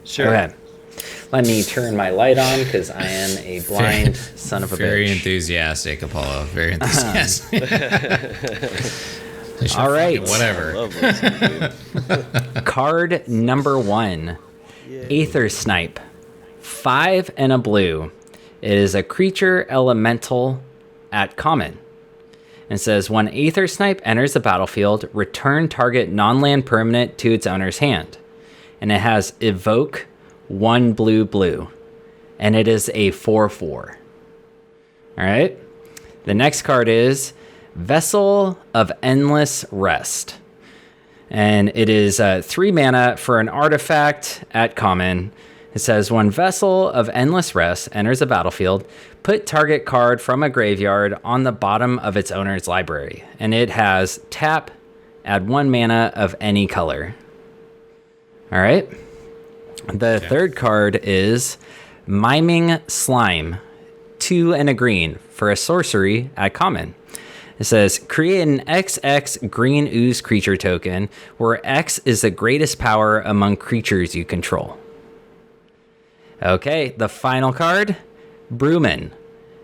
Sure. Okay. Let me turn my light on because I am a blind son of a Very bitch. enthusiastic, Apollo. Very enthusiastic. All right. Whatever. Love listening, dude. Card number 1, Aether Snipe, 5 and a blue. It is a creature elemental at common. It says when Aether Snipe enters the battlefield, return target non-land permanent to its owner's hand. And it has evoke 1 blue. And it is a 4/4. All right. The next card is Vessel of Endless Rest. And it is 3 mana for an artifact at common. It says when Vessel of Endless Rest enters the battlefield, put target card from a graveyard on the bottom of its owner's library. And it has tap, add 1 mana of any color. All right. The third card is Miming Slime, 2 and a green for a sorcery at common. It says, create an XX green ooze creature token where X is the greatest power among creatures you control. Okay, the final card, Brewman.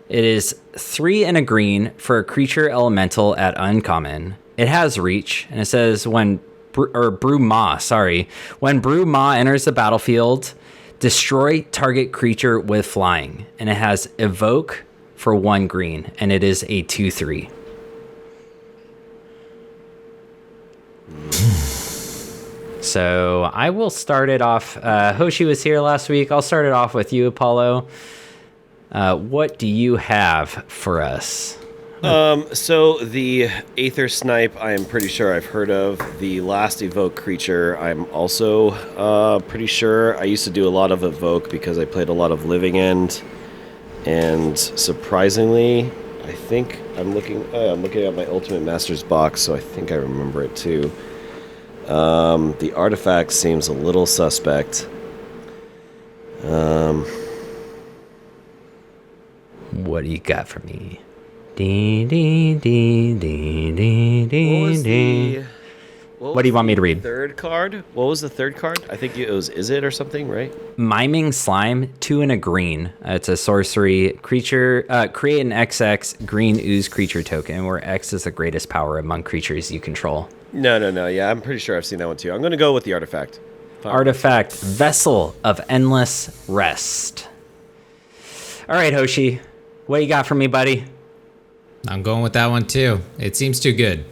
It is 3 and a green for a creature elemental at uncommon. It has reach, and it says when Brewma enters the battlefield, destroy target creature with flying. And it has evoke for 1 green, and it is a 2/3. So I will start it off. Hoshi was here last week. I'll start it off with you, Apollo. What do you have for us? So the Aether Snipe, I am pretty sure I've heard of. The last Evoke creature, I'm also pretty sure. I used to do a lot of Evoke because I played a lot of Living End. And surprisingly, I think I'm looking at my Ultimate Masters box, so I think I remember it too. The artifact seems a little suspect. What do you got for me? Dee, dee, dee, dee, dee, dee, what do you want me to read? Third card? What was the third card? I think it was Is It or something, right? Miming Slime, 2 and a green. It's a sorcery creature. Create an XX green ooze creature token where X is the greatest power among creatures you control. No. Yeah, I'm pretty sure I've seen that one too. I'm going to go with the artifact. Fine. Artifact, Vessel of Endless Rest. All right, Hoshi. What you got for me, buddy? I'm going with that one too. It seems too good.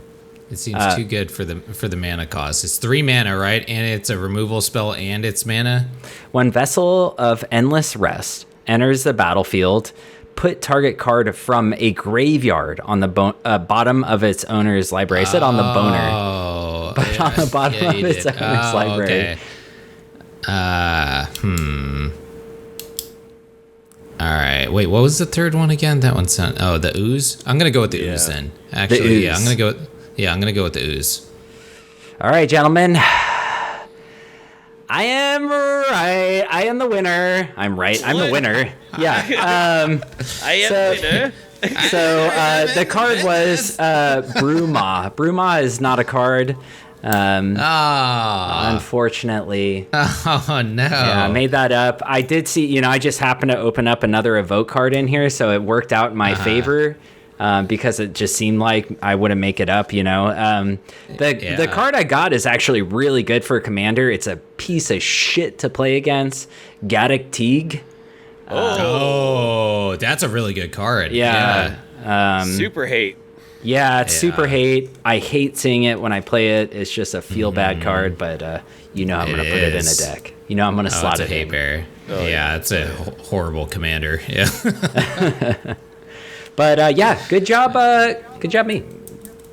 It seems too good for the mana cost. It's 3 mana, right? And it's a removal spell and it's mana. When Vessel of Endless Rest enters the battlefield, put target card from a graveyard on the bottom of its owner's library. I said on the boner. Oh, But on the bottom of its owner's library. Okay. All right. Wait, what was the third one again? That one sound. Oh, the ooze. I'm gonna go with the ooze then. Actually, yeah, I'm gonna go. I'm gonna go with the ooze. All right, gentlemen. I am right. I am the winner. I'm right. I'm the winner. Yeah. I am the winner. So the card was Brewma. Brewma is not a card. Unfortunately. Oh no. Yeah, I made that up. I did see, I just happened to open up another Evoke card in here, so it worked out in my favor. Because it just seemed like I wouldn't make it up, The card I got is actually really good for Commander. It's a piece of shit to play against. Gaddock Teague. Oh, that's a really good card. Yeah. Super hate. Yeah, it's super hate. I hate seeing it when I play it. It's just a feel bad card, but I'm going to put it in a deck. I'm going to slot it in. Bear. Yeah, it's a horrible Commander. Yeah. But good job. Good job, me.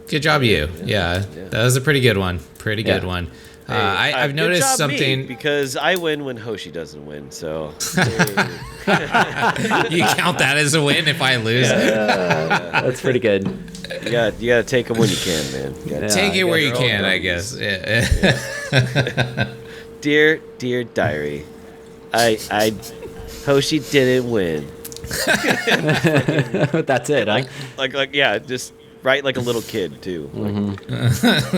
Good job, you. Yeah, that was a pretty good one. Pretty good one. Hey, I've noticed something because I win when Hoshi doesn't win. So you count that as a win if I lose. That's pretty good. You gotta take them when you can, man. Take it where you can, I guess. Yeah. Dear diary, I Hoshi didn't win. That's it. Like just write like a little kid too.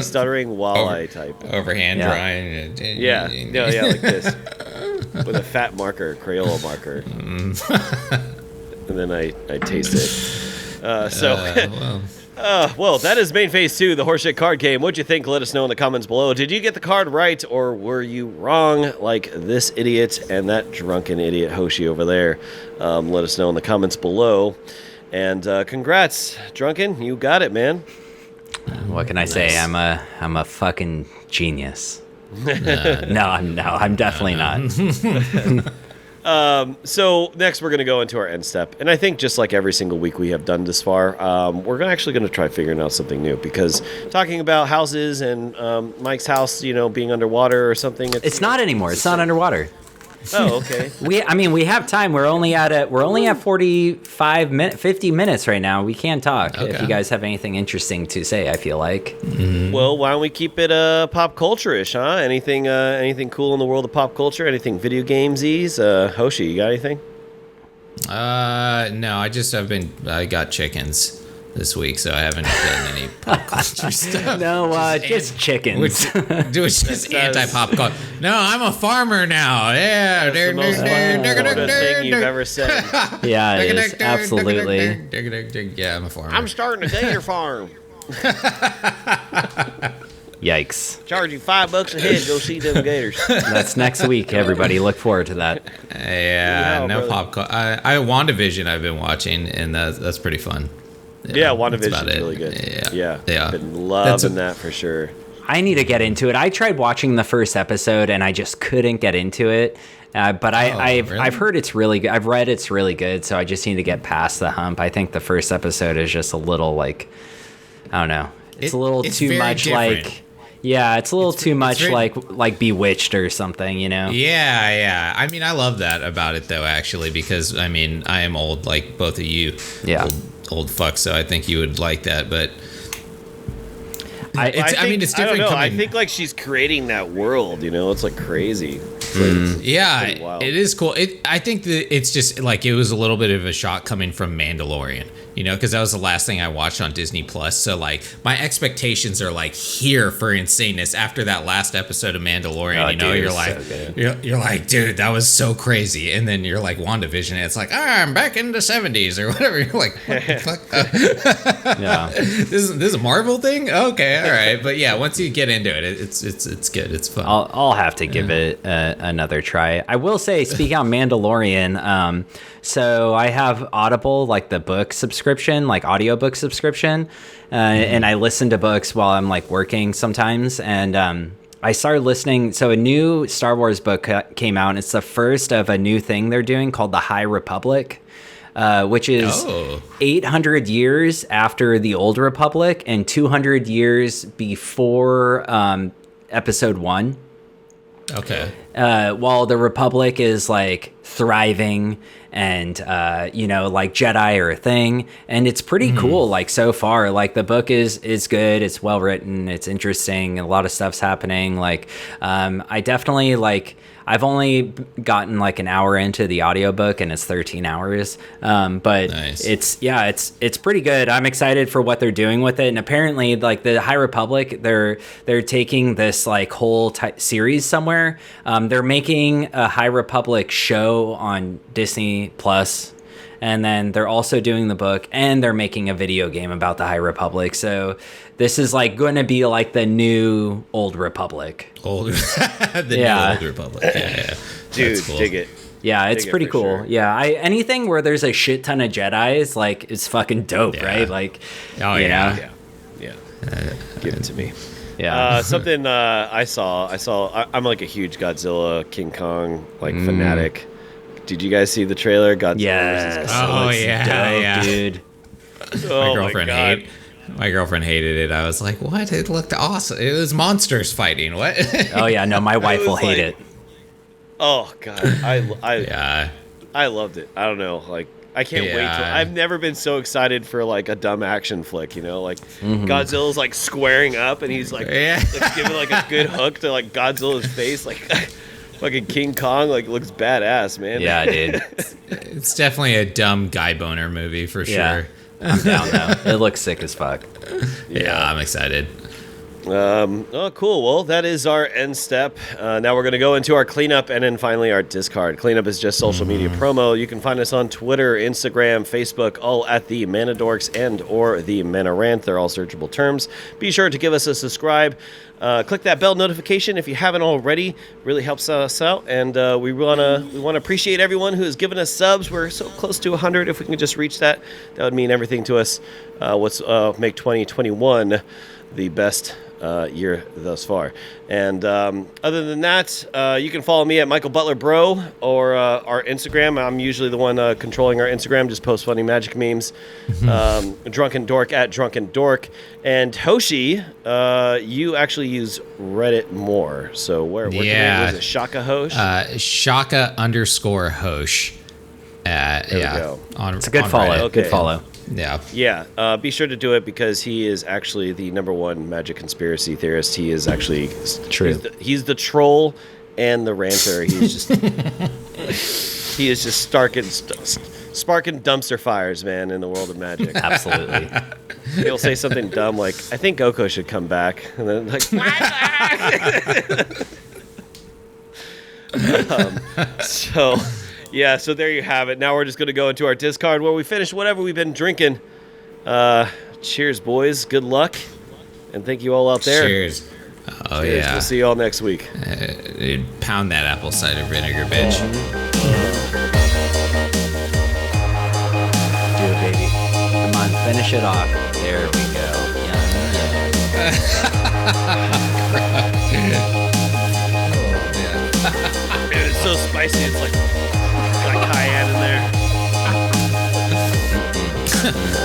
Stuttering walleye type. Overhand drawing. Like this. With a fat marker, Crayola marker. And then I taste it. Well, that is main phase 2, the horseshit card game. What'd you think? Let us know in the comments below. Did you get the card right, or were you wrong, like this idiot and that drunken idiot Hoshi over there? Let us know in the comments below. And congrats, Drunken. You got it, man. What can I say? I'm a fucking genius. I'm definitely not. So next we're going to go into our end step. And I think just like every single week we have done this far, we're actually going to try figuring out something new, because talking about houses and Mike's house, being underwater or something. It's not anymore. It's not underwater. Oh, okay. We have time. We're only at 50 minutes right now. We can talk if you guys have anything interesting to say, I feel like. Well, why don't we keep it pop culture-ish, huh? Anything cool in the world of pop culture? Anything video games-y? Hoshi, you got anything? No, I got chickens this week, so I haven't done any pop culture stuff. No, just chickens. Which is anti-pop culture. No, I'm a farmer now. Yeah. That's the most Florida thing you've ever said. Yeah, it is. Absolutely. Yeah, I'm a farmer. I'm starting a gator farm. Yikes. Charge you $5 a head to go see them gators. That's next week, everybody. Look forward to that. Yeah, Wow, no brother. pop culture. I WandaVision I've been watching, and that's pretty fun. Yeah, that's WandaVision about is it. really good. Yeah. I've been loving that for sure. I need to get into it. I tried watching the first episode, and I just couldn't get into it. But I've really? heard it's really good. I've read it's really good, so I just need to get past the hump. I think the first episode is just a little like, I don't know. It's a little it's too very much different. like, yeah, it's a little too much very- like Bewitched or something, you know? Yeah. I mean, I love that about it, though, actually, because, I mean, I am old, like both of you. Yeah. Old fuck, so I think you would like that, but... I it's different I don't know. I coming... think like she's creating that world, you know? It's like crazy. It's pretty Yeah, wild. it is cool. I think that it's just like it was a little bit of a shock coming from Mandalorian, you know, because that was the last thing I watched on Disney Plus. So like my expectations are like here for insaneness after that last episode of Mandalorian. Oh, you know, dude, you're it's like, so good. you're like, dude, that was so crazy. And then you're like WandaVision, and it's like, I'm back in the 70s or whatever. You're like, what the fuck? Yeah. This is a Marvel thing? Okay, all right. But yeah, once you get into it, it's good. It's fun. I'll have to give it another try. I will say, speaking on Mandalorian, so I have Audible, like the book subscription, like audiobook subscription, and I listen to books while I'm like working sometimes. And I started listening. So a new Star Wars book came out, and it's the first of a new thing they're doing called the High Republic. Which is 800 years after the Old Republic and 200 years before Episode 1. Okay. While the Republic is like thriving and like Jedi are a thing, and it's pretty cool. Like so far, like the book is good. It's well written. It's interesting. A lot of stuff's happening. Like I definitely like. I've only gotten like an hour into the audiobook, and it's 13 hours. But Nice. it's pretty good. I'm excited for what they're doing with it. And apparently like the High Republic, they're taking this like whole series somewhere. They're making a High Republic show on Disney Plus. And then they're also doing the book, and they're making a video game about the High Republic. So this is like going to be like the new Old Republic. New Old Republic. Yeah. Dude, That's cool. dig it. Yeah, it's Dig it pretty for cool. sure. Yeah, anything where there's a shit ton of Jedis, like, is fucking dope, Yeah. right? Like, Oh, you yeah. know? Yeah. Give it to me. Yeah. Something I saw. I'm like a huge Godzilla, King Kong like fanatic. Did you guys see the trailer? Godzilla Yes. versus Oh, it's yeah, dope, yeah. dude. Godzilla. My girlfriend hated it. I was like, "What? It looked awesome. It was monsters fighting. What?" Oh, yeah, no, my wife was will hate like- it. Oh god, Yeah. I loved it. I don't know, like I can't wait till. Yeah. I've never been so excited for like a dumb action flick. You know, like Godzilla's like squaring up, and he's like, Yeah. like giving like a good hook to like Godzilla's face, like. Fucking King Kong like looks badass, man. Yeah, dude. It's definitely a dumb guy boner movie for Yeah. sure. I'm down, though. It looks sick as fuck. Yeah, I'm excited. Oh, cool. Well, that is our end step. Now we're going to go into our cleanup and then finally our discard. Cleanup is just social media promo. You can find us on Twitter, Instagram, Facebook, all at the Mana Dorks and or the Mana Rant. They're all searchable terms. Be sure to give us a subscribe. Click that bell notification if you haven't already. Really helps us out, and we wanna appreciate everyone who has given us subs. We're so close to 100. If we can just reach that, that would mean everything to us. Let's make 2021 the best year thus far. And other than that, you can follow me at Michael Butler Bro or our Instagram. I'm usually the one controlling our Instagram. Just post funny magic memes. Drunken Dork at Drunken Dork. And Hoshi, you actually use Reddit more. So what's your name? Was it Shaka Hosh? Shaka_Hosh. There we Yeah. go. It's a good on follow. Reddit. Okay. Good follow. Yeah. Yeah, be sure to do it because he is actually the #1 magic conspiracy theorist. He is actually True. He's the troll and the ranter. He's just he is just sparking dumpster fires, man, in the world of Magic. Absolutely. He'll say something dumb like, "I think Oko should come back," and then like, so yeah, so there you have it. Now we're just gonna go into our discard where we finish whatever we've been drinking. Cheers, boys. Good luck, and thank you all out there. Cheers. Oh, Cheers. yeah. We'll see you all next week. Pound that apple cider vinegar, bitch. Do it, baby. Come on, finish it off. There we go. Dude, it's so spicy. It's like got cayenne in there.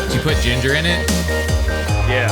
Did you put ginger in it? Yeah.